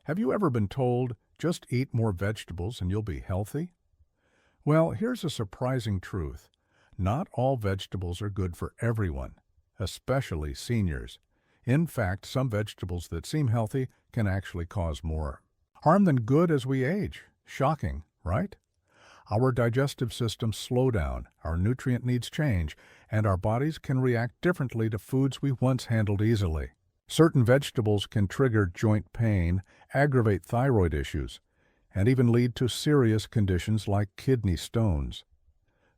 Have you ever been told, just eat more vegetables and you'll be healthy? Well, here's a surprising truth. Not all vegetables are good for everyone, especially seniors. In fact, some vegetables that seem healthy can actually cause more harm than good as we age. Shocking, right? Our digestive systems slow down, our nutrient needs change, and our bodies can react differently to foods we once handled easily. Certain vegetables can trigger joint pain, aggravate thyroid issues, and even lead to serious conditions like kidney stones.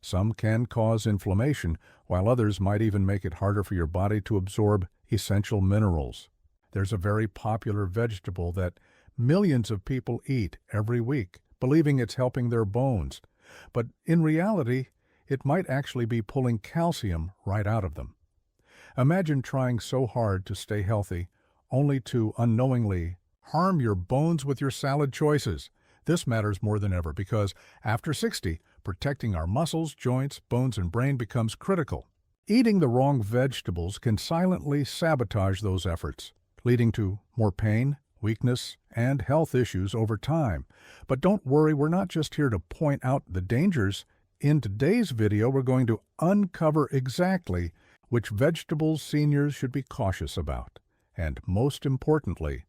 Some can cause inflammation, while others might even make it harder for your body to absorb essential minerals. There's a very popular vegetable that millions of people eat every week, believing it's helping their bones, but in reality, it might actually be pulling calcium right out of them. Imagine trying so hard to stay healthy, only to unknowingly harm your bones with your salad choices. This matters more than ever because after 60, protecting our muscles, joints, bones, and brain becomes critical. Eating the wrong vegetables can silently sabotage those efforts, leading to more pain, weakness, and health issues over time. But don't worry, we're not just here to point out the dangers. In today's video, we're going to uncover exactly which vegetables seniors should be cautious about. And most importantly,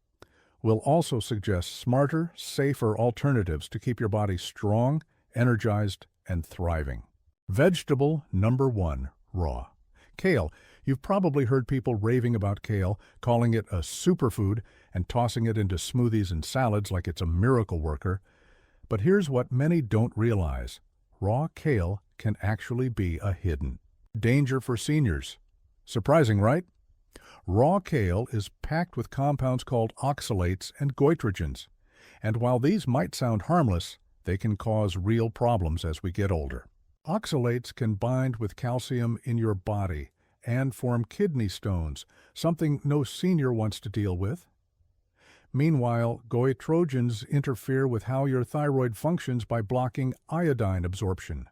we'll also suggest smarter, safer alternatives to keep your body strong, energized, and thriving. Vegetable number 1, raw. Kale. You've probably heard people raving about kale, calling it a superfood and tossing it into smoothies and salads like it's a miracle worker. But here's what many don't realize. Raw kale can actually be a hidden danger for seniors. Surprising, right? Raw kale is packed with compounds called oxalates and goitrogens, and while these might sound harmless, they can cause real problems as we get older. Oxalates can bind with calcium in your body and form kidney stones, something no senior wants to deal with. Meanwhile, goitrogens interfere with how your thyroid functions by blocking iodine absorption.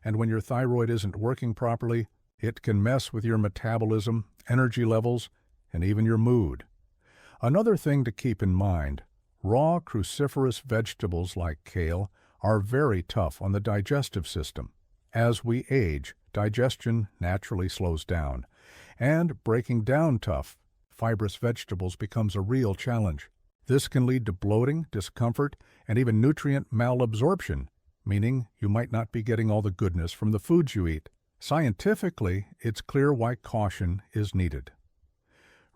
And when your thyroid isn't working properly, it can mess with your metabolism, energy levels, and even your mood. Another thing to keep in mind, raw cruciferous vegetables like kale are very tough on the digestive system. As we age, digestion naturally slows down, and breaking down tough, fibrous vegetables becomes a real challenge. This can lead to bloating, discomfort, and even nutrient malabsorption, meaning you might not be getting all the goodness from the foods you eat. Scientifically, it's clear why caution is needed.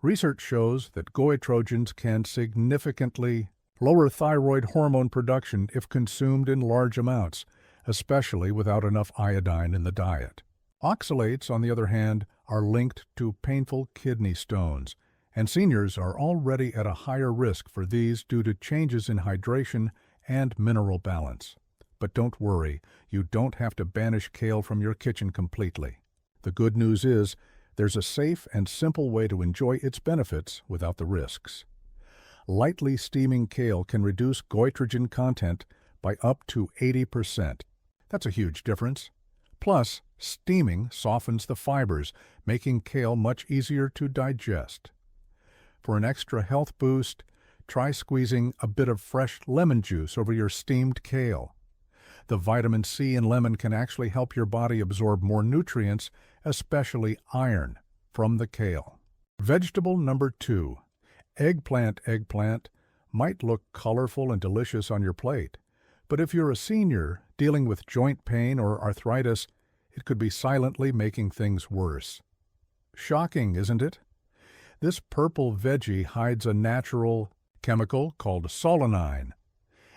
Research shows that goitrogens can significantly lower thyroid hormone production if consumed in large amounts, especially without enough iodine in the diet. Oxalates, on the other hand, are linked to painful kidney stones, and seniors are already at a higher risk for these due to changes in hydration and mineral balance. But don't worry, you don't have to banish kale from your kitchen completely. The good news is, there's a safe and simple way to enjoy its benefits without the risks. Lightly steaming kale can reduce goitrogen content by up to 80%. That's a huge difference. Plus, steaming softens the fibers, making kale much easier to digest. For an extra health boost, try squeezing a bit of fresh lemon juice over your steamed kale. The vitamin C in lemon can actually help your body absorb more nutrients, especially iron, from the kale. Vegetable number 2. Eggplant. Eggplant might look colorful and delicious on your plate, but if you're a senior dealing with joint pain or arthritis, it could be silently making things worse. Shocking, isn't it? This purple veggie hides a natural chemical called solanine,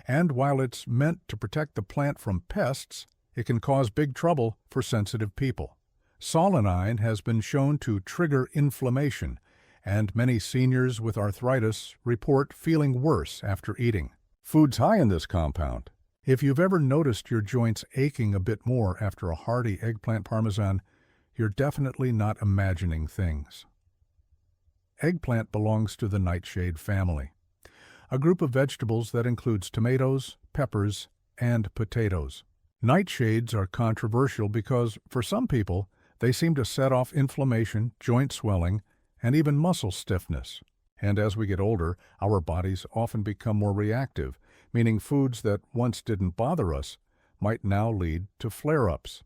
and while it's meant to protect the plant from pests, it can cause big trouble for sensitive people. Solanine has been shown to trigger inflammation, and many seniors with arthritis report feeling worse after eating. Food's high in this compound. If you've ever noticed your joints aching a bit more after a hearty eggplant parmesan, you're definitely not imagining things. Eggplant belongs to the Nightshade family, a group of vegetables that includes tomatoes, peppers, and potatoes. Nightshades are controversial because, for some people, they seem to set off inflammation, joint swelling, and even muscle stiffness. And as we get older, our bodies often become more reactive, meaning foods that once didn't bother us might now lead to flare-ups.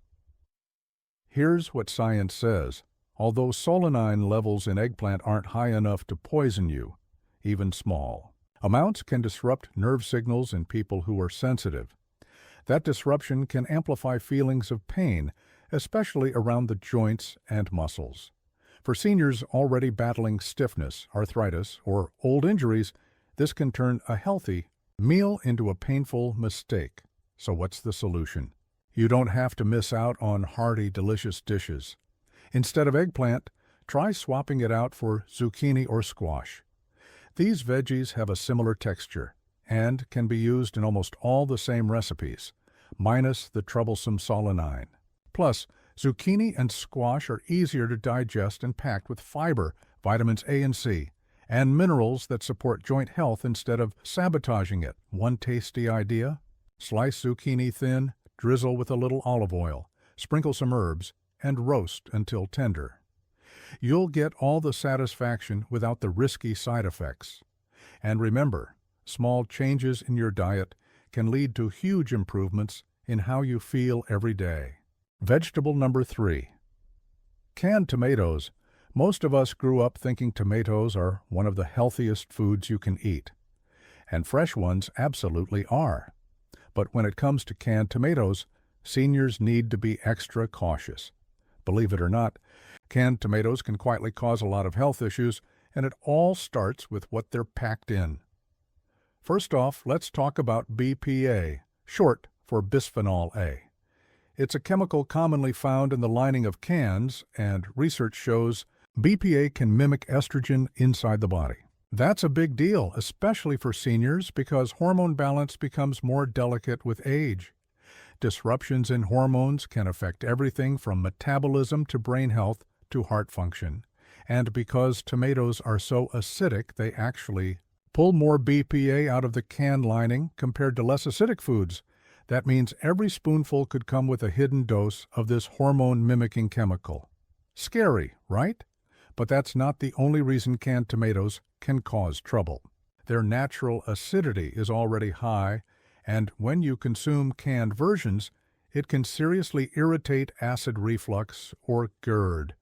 Here's what science says. Although solanine levels in eggplant aren't high enough to poison you, even small amounts can disrupt nerve signals in people who are sensitive. That disruption can amplify feelings of pain, especially around the joints and muscles. For seniors already battling stiffness, arthritis, or old injuries, this can turn a healthy meal into a painful mistake. So what's the solution? You don't have to miss out on hearty, delicious dishes. Instead of eggplant, try swapping it out for zucchini or squash. These veggies have a similar texture and can be used in almost all the same recipes, minus the troublesome solanine. Plus, zucchini and squash are easier to digest and packed with fiber, vitamins A and C, and minerals that support joint health instead of sabotaging it. One tasty idea? Slice zucchini thin, drizzle with a little olive oil, sprinkle some herbs, and roast until tender. You'll get all the satisfaction without the risky side effects. And remember, small changes in your diet can lead to huge improvements in how you feel every day. Vegetable number 3. Canned tomatoes. Most of us grew up thinking tomatoes are one of the healthiest foods you can eat. And fresh ones absolutely are. But when it comes to canned tomatoes, seniors need to be extra cautious. Believe it or not, canned tomatoes can quietly cause a lot of health issues, and it all starts with what they're packed in. First off, let's talk about BPA, short for bisphenol A. It's a chemical commonly found in the lining of cans, and research shows BPA can mimic estrogen inside the body. That's a big deal, especially for seniors, because hormone balance becomes more delicate with age. Disruptions in hormones can affect everything from metabolism to brain health to heart function. And because tomatoes are so acidic, they actually pull more BPA out of the can lining compared to less acidic foods. That means every spoonful could come with a hidden dose of this hormone-mimicking chemical. Scary, right? But that's not the only reason canned tomatoes can cause trouble. Their natural acidity is already high, and when you consume canned versions, it can seriously irritate acid reflux or GERD,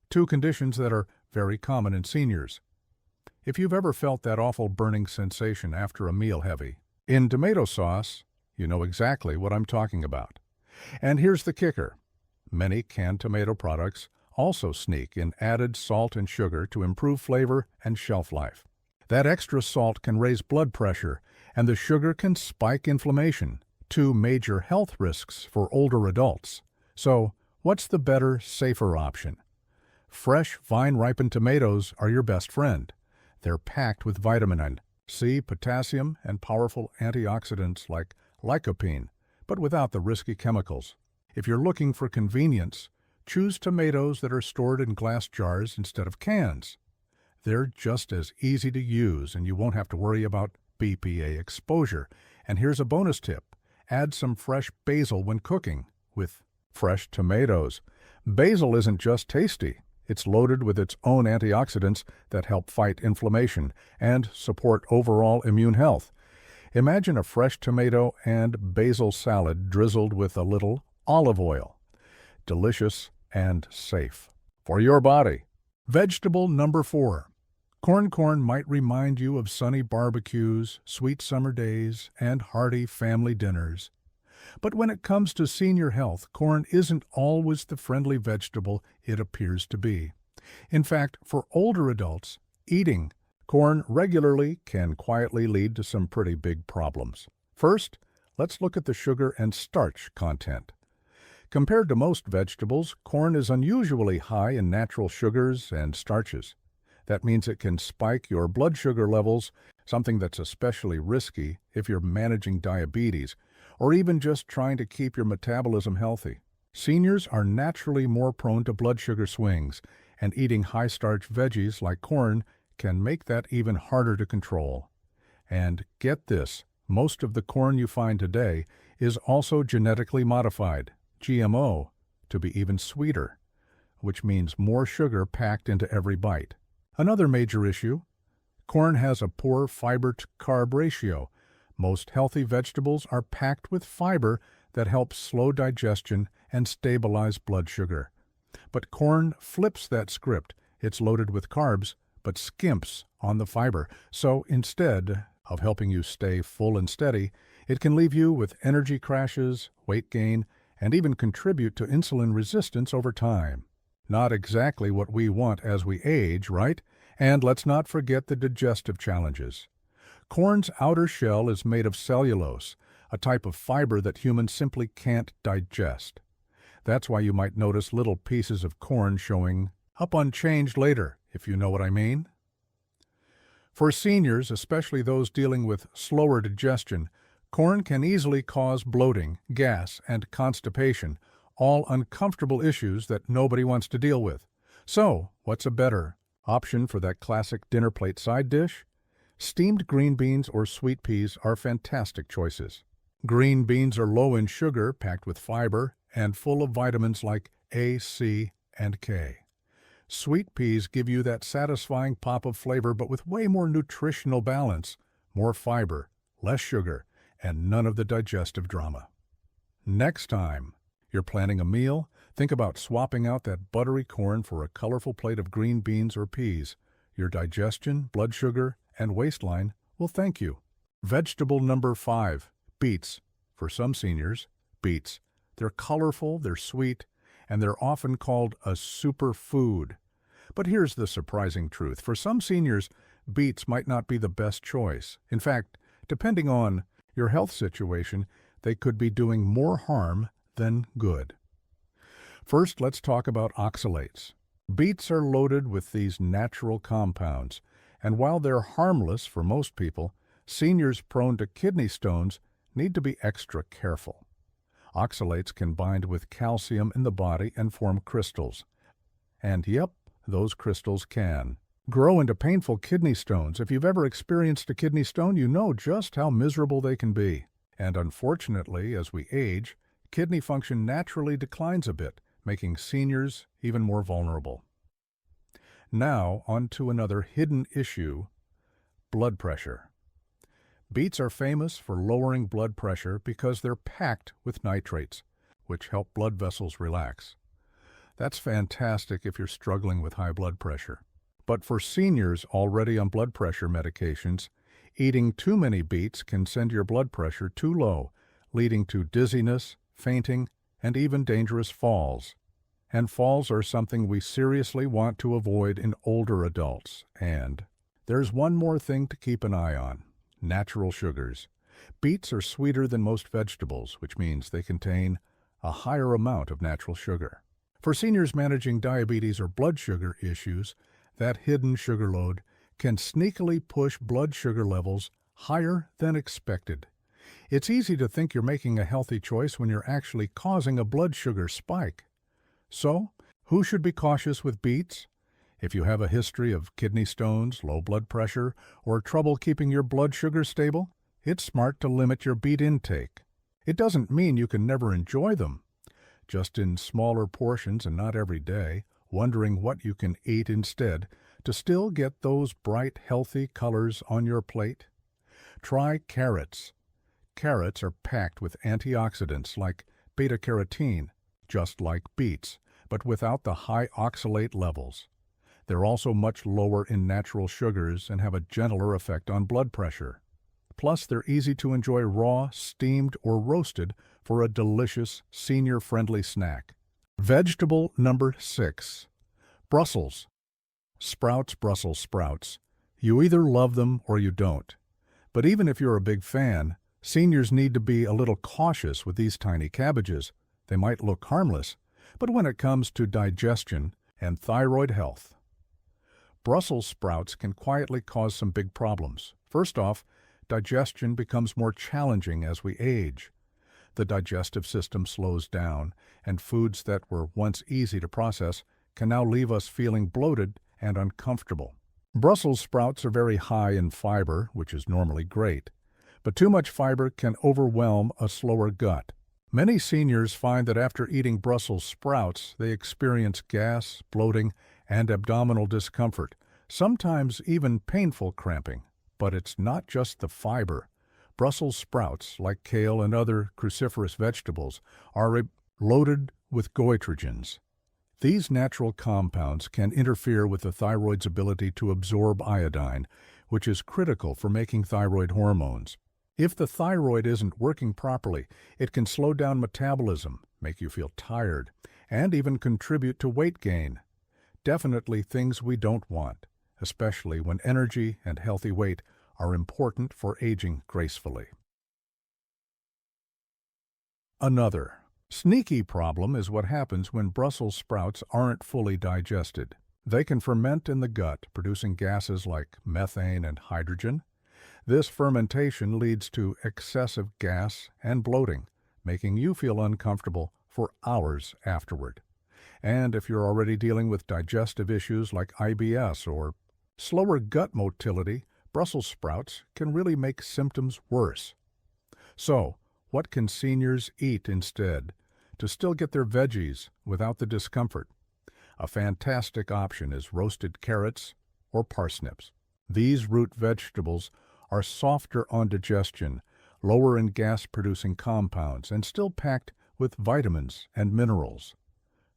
two conditions that are very common in seniors. If you've ever felt that awful burning sensation after a meal heavy in tomato sauce, you know exactly what I'm talking about. And here's the kicker. Many canned tomato products also sneak in added salt and sugar to improve flavor and shelf life. That extra salt can raise blood pressure, and the sugar can spike inflammation, two major health risks for older adults. So, what's the better, safer option? Fresh, vine-ripened tomatoes are your best friend. They're packed with vitamin C, potassium, and powerful antioxidants like lycopene, but without the risky chemicals. If you're looking for convenience, choose tomatoes that are stored in glass jars instead of cans. They're just as easy to use, and you won't have to worry about BPA exposure. And here's a bonus tip. Add some fresh basil when cooking with fresh tomatoes. Basil isn't just tasty. It's loaded with its own antioxidants that help fight inflammation and support overall immune health. Imagine a fresh tomato and basil salad drizzled with a little olive oil. Delicious and safe for your body. Vegetable number 4. Corn might remind you of sunny barbecues, sweet summer days, and hearty family dinners. But when it comes to senior health, corn isn't always the friendly vegetable it appears to be. In fact, for older adults, eating corn regularly can quietly lead to some pretty big problems. First, let's look at the sugar and starch content. Compared to most vegetables, corn is unusually high in natural sugars and starches. That means it can spike your blood sugar levels, something that's especially risky if you're managing diabetes or even just trying to keep your metabolism healthy. Seniors are naturally more prone to blood sugar swings, and eating high-starch veggies like corn can make that even harder to control. And get this, most of the corn you find today is also genetically modified, GMO, to be even sweeter, which means more sugar packed into every bite. Another major issue, Corn has a poor fiber-to-carb ratio. Most healthy vegetables are packed with fiber that helps slow digestion and stabilize blood sugar. But corn flips that script. It's loaded with carbs, but skimps on the fiber. So instead of helping you stay full and steady, it can leave you with energy crashes, weight gain, and even contribute to insulin resistance over time. Not exactly what we want as we age, right? And let's not forget the digestive challenges. Corn's outer shell is made of cellulose, a type of fiber that humans simply can't digest. That's why you might notice little pieces of corn showing up unchanged later, if you know what I mean. For seniors, especially those dealing with slower digestion, corn can easily cause bloating, gas, and constipation, all uncomfortable issues that nobody wants to deal with. So, what's a better option for that classic dinner plate side dish? Steamed green beans or sweet peas are fantastic choices. Green beans are low in sugar, packed with fiber, and full of vitamins like A, C, and K. Sweet peas give you that satisfying pop of flavor, but with way more nutritional balance, more fiber, less sugar, and none of the digestive drama. Next time you're planning a meal, think about swapping out that buttery corn for a colorful plate of green beans or peas. Your digestion, blood sugar, and waistline will thank you. Vegetable number 5, beets. For some seniors, beets. They're colorful, they're sweet, and they're often called a superfood. But here's the surprising truth. For some seniors, beets might not be the best choice. In fact, depending on your health situation, they could be doing more harm than good. First, let's talk about oxalates. Beets are loaded with these natural compounds, and while they're harmless for most people, seniors prone to kidney stones need to be extra careful. Oxalates can bind with calcium in the body and form crystals. And yep, those crystals can grow into painful kidney stones. If you've ever experienced a kidney stone, you know just how miserable they can be. And unfortunately, as we age, kidney function naturally declines a bit, making seniors even more vulnerable. Now, on to another hidden issue, blood pressure. Beets are famous for lowering blood pressure because they're packed with nitrates, which help blood vessels relax. That's fantastic if you're struggling with high blood pressure. But for seniors already on blood pressure medications, eating too many beets can send your blood pressure too low, leading to dizziness, fainting, and even dangerous falls. And falls are something we seriously want to avoid in older adults. And there's one more thing to keep an eye on: natural sugars. Beets are sweeter than most vegetables, which means they contain a higher amount of natural sugar. For seniors managing diabetes or blood sugar issues, that hidden sugar load can sneakily push blood sugar levels higher than expected. It's easy to think you're making a healthy choice when you're actually causing a blood sugar spike. So, who should be cautious with beets? If you have a history of kidney stones, low blood pressure, or trouble keeping your blood sugar stable, it's smart to limit your beet intake. It doesn't mean you can never enjoy them. Just in smaller portions and not every day, wondering what you can eat instead to still get those bright, healthy colors on your plate? Try carrots. Carrots are packed with antioxidants like beta-carotene, just like beets, but without the high oxalate levels. They're also much lower in natural sugars and have a gentler effect on blood pressure. Plus, they're easy to enjoy raw, steamed, or roasted for a delicious, senior-friendly snack. Vegetable number 6. Brussels. Brussels sprouts. You either love them or you don't. But even if you're a big fan, seniors need to be a little cautious with these tiny cabbages. They might look harmless, but when it comes to digestion and thyroid health, Brussels sprouts can quietly cause some big problems. First off, digestion becomes more challenging as we age. The digestive system slows down, and foods that were once easy to process can now leave us feeling bloated and uncomfortable. Brussels sprouts are very high in fiber, which is normally great, but too much fiber can overwhelm a slower gut. Many seniors find that after eating Brussels sprouts, they experience gas, bloating, and abdominal discomfort, sometimes even painful cramping. But it's not just the fiber. Brussels sprouts, like kale and other cruciferous vegetables, are loaded with goitrogens. These natural compounds can interfere with the thyroid's ability to absorb iodine, which is critical for making thyroid hormones. If the thyroid isn't working properly, it can slow down metabolism, make you feel tired, and even contribute to weight gain. Definitely things we don't want, especially when energy and healthy weight are important for aging gracefully. Another sneaky problem is what happens when Brussels sprouts aren't fully digested. They can ferment in the gut, producing gases like methane and hydrogen. This fermentation leads to excessive gas and bloating, making you feel uncomfortable for hours afterward. And if you're already dealing with digestive issues like IBS or slower gut motility, Brussels sprouts can really make symptoms worse. So, what can seniors eat instead to still get their veggies without the discomfort? A fantastic option is roasted carrots or parsnips. These root vegetables are softer on digestion, lower in gas-producing compounds, and still packed with vitamins and minerals.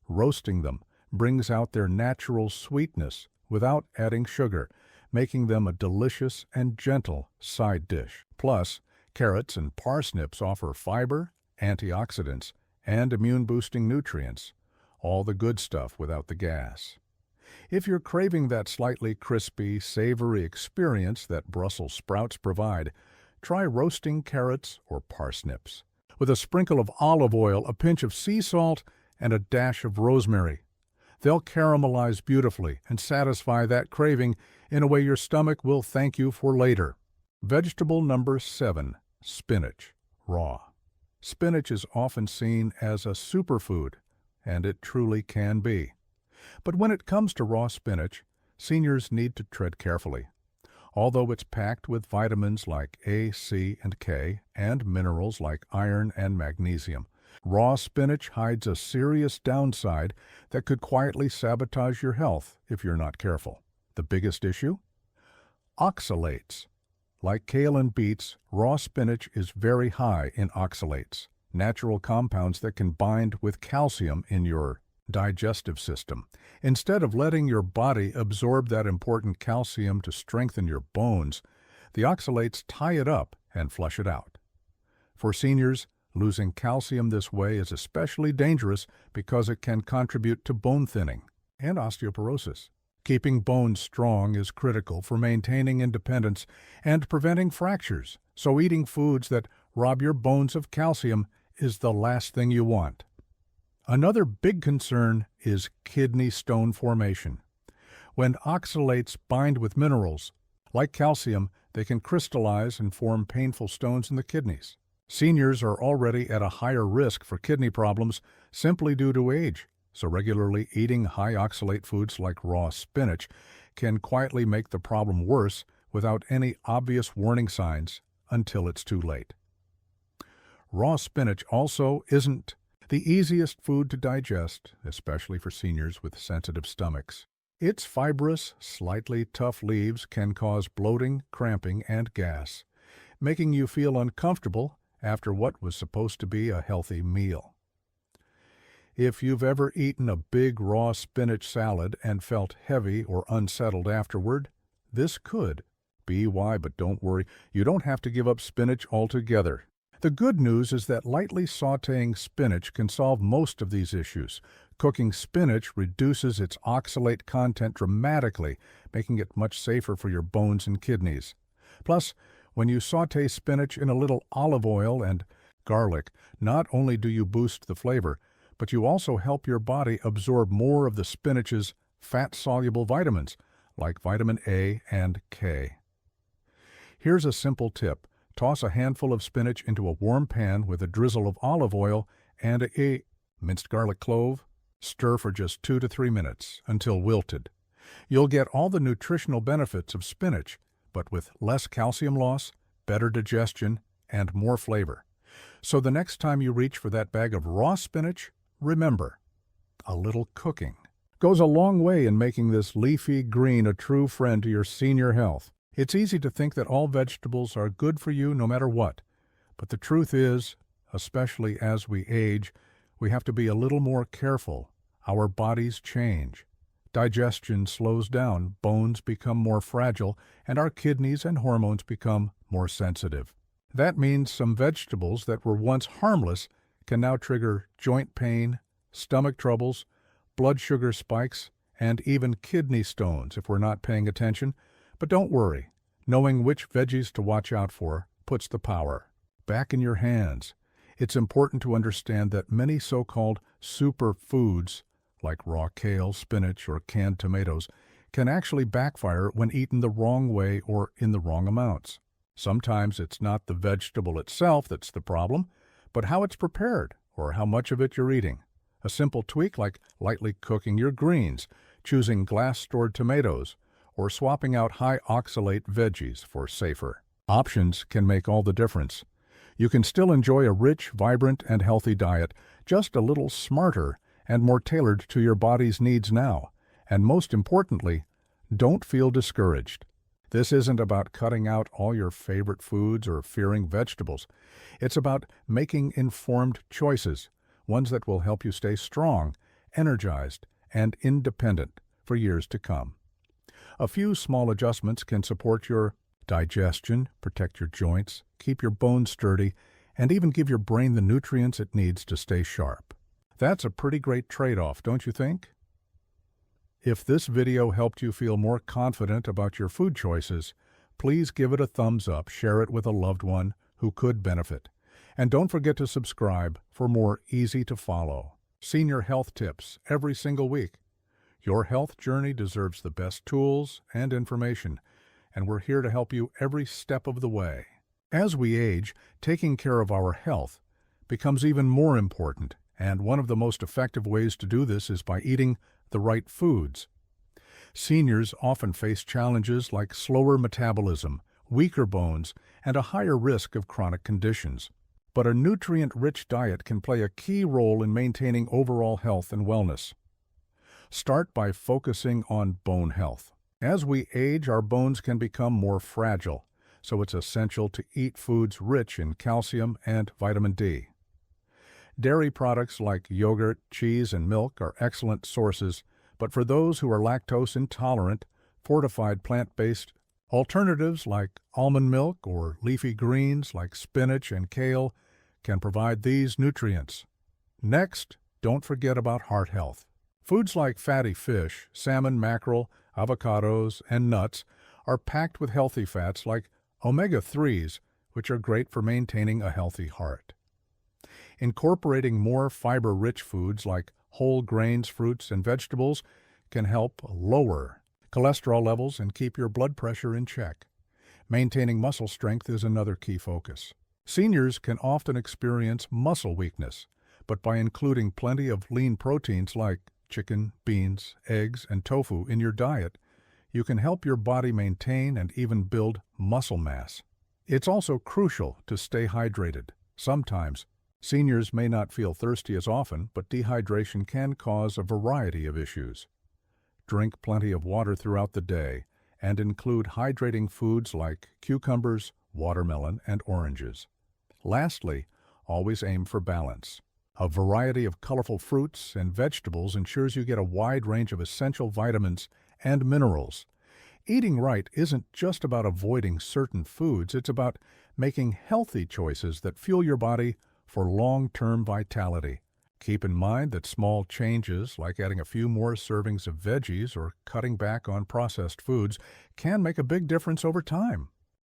Roasting them brings out their natural sweetness without adding sugar, making them a delicious and gentle side dish. Plus, carrots and parsnips offer fiber, antioxidants, and immune-boosting nutrients, all the good stuff without the gas. If you're craving that slightly crispy, savory experience that Brussels sprouts provide, try roasting carrots or parsnips with a sprinkle of olive oil, a pinch of sea salt, and a dash of rosemary. They'll caramelize beautifully and satisfy that craving in a way your stomach will thank you for later. Vegetable number 7, spinach, raw. Spinach is often seen as a superfood, and it truly can be. But when it comes to raw spinach, seniors need to tread carefully. Although it's packed with vitamins like A, C, and K, and minerals like iron and magnesium, raw spinach hides a serious downside that could quietly sabotage your health if you're not careful. The biggest issue? Oxalates. Like kale and beets, raw spinach is very high in oxalates, natural compounds that can bind with calcium in your digestive system. Instead of letting your body absorb that important calcium to strengthen your bones, the oxalates tie it up and flush it out. For seniors, losing calcium this way is especially dangerous because it can contribute to bone thinning and osteoporosis. Keeping bones strong is critical for maintaining independence and preventing fractures, so eating foods that rob your bones of calcium is the last thing you want. Another big concern is kidney stone formation. When oxalates bind with minerals, like calcium, they can crystallize and form painful stones in the kidneys. Seniors are already at a higher risk for kidney problems simply due to age, so regularly eating high-oxalate foods like raw spinach can quietly make the problem worse without any obvious warning signs until it's too late. Raw spinach also isn't the easiest food to digest, especially for seniors with sensitive stomachs. Its fibrous, slightly tough leaves can cause bloating, cramping, and gas, making you feel uncomfortable after what was supposed to be a healthy meal. If you've ever eaten a big raw spinach salad and felt heavy or unsettled afterward, this could be why, but don't worry, you don't have to give up spinach altogether. The good news is that lightly sautéing spinach can solve most of these issues. Cooking spinach reduces its oxalate content dramatically, making it much safer for your bones and kidneys. Plus, when you sauté spinach in a little olive oil and garlic, not only do you boost the flavor, but you also help your body absorb more of the spinach's fat-soluble vitamins, like vitamin A and K. Here's a simple tip. Toss a handful of spinach into a warm pan with a drizzle of olive oil and a minced garlic clove. Stir for just 2 to 3 minutes until wilted. You'll get all the nutritional benefits of spinach, but with less calcium loss, better digestion, and more flavor. So the next time you reach for that bag of raw spinach, remember, a little cooking goes a long way in making this leafy green a true friend to your senior health. It's easy to think that all vegetables are good for you no matter what, but the truth is, especially as we age, we have to be a little more careful. Our bodies change. Digestion slows down, bones become more fragile, and our kidneys and hormones become more sensitive. That means some vegetables that were once harmless can now trigger joint pain, stomach troubles, blood sugar spikes, and even kidney stones if we're not paying attention. But don't worry, knowing which veggies to watch out for puts the power back in your hands. It's important to understand that many so-called superfoods, like raw kale, spinach, or canned tomatoes, can actually backfire when eaten the wrong way or in the wrong amounts. Sometimes it's not the vegetable itself that's the problem, but how it's prepared or how much of it you're eating. A simple tweak like lightly cooking your greens, choosing glass-stored tomatoes, or swapping out high-oxalate veggies for safer options can make all the difference. You can still enjoy a rich, vibrant, and healthy diet, just a little smarter and more tailored to your body's needs now. And most importantly, don't feel discouraged. This isn't about cutting out all your favorite foods or fearing vegetables. It's about making informed choices, ones that will help you stay strong, energized, and independent for years to come. A few small adjustments can support your digestion, protect your joints, keep your bones sturdy, and even give your brain the nutrients it needs to stay sharp. That's a pretty great trade-off, don't you think? If this video helped you feel more confident about your food choices, please give it a thumbs up, share it with a loved one who could benefit. And don't forget to subscribe for more easy-to-follow senior health tips every single week. Your health journey deserves the best tools and information, and we're here to help you every step of the way. As we age, taking care of our health becomes even more important, and one of the most effective ways to do this is by eating the right foods. Seniors often face challenges like slower metabolism, weaker bones, and a higher risk of chronic conditions. But a nutrient-rich diet can play a key role in maintaining overall health and wellness. Start by focusing on bone health. As we age, our bones can become more fragile, so it's essential to eat foods rich in calcium and vitamin D. Dairy products like yogurt, cheese, and milk are excellent sources, but for those who are lactose intolerant, fortified plant-based alternatives like almond milk or leafy greens like spinach and kale can provide these nutrients. Next, don't forget about heart health. Foods like fatty fish, salmon, mackerel, avocados, and nuts are packed with healthy fats like omega-3s, which are great for maintaining a healthy heart. Incorporating more fiber-rich foods like whole grains, fruits, and vegetables can help lower cholesterol levels and keep your blood pressure in check. Maintaining muscle strength is another key focus. Seniors can often experience muscle weakness, but by including plenty of lean proteins like chicken, beans, eggs, and tofu in your diet, you can help your body maintain and even build muscle mass. It's also crucial to stay hydrated. Sometimes, seniors may not feel thirsty as often, but dehydration can cause a variety of issues. Drink plenty of water throughout the day and include hydrating foods like cucumbers, watermelon, and oranges. Lastly, always aim for balance. A variety of colorful fruits and vegetables ensures you get a wide range of essential vitamins and minerals. Eating right isn't just about avoiding certain foods, it's about making healthy choices that fuel your body for long-term vitality. Keep in mind that small changes, like adding a few more servings of veggies or cutting back on processed foods, can make a big difference over time.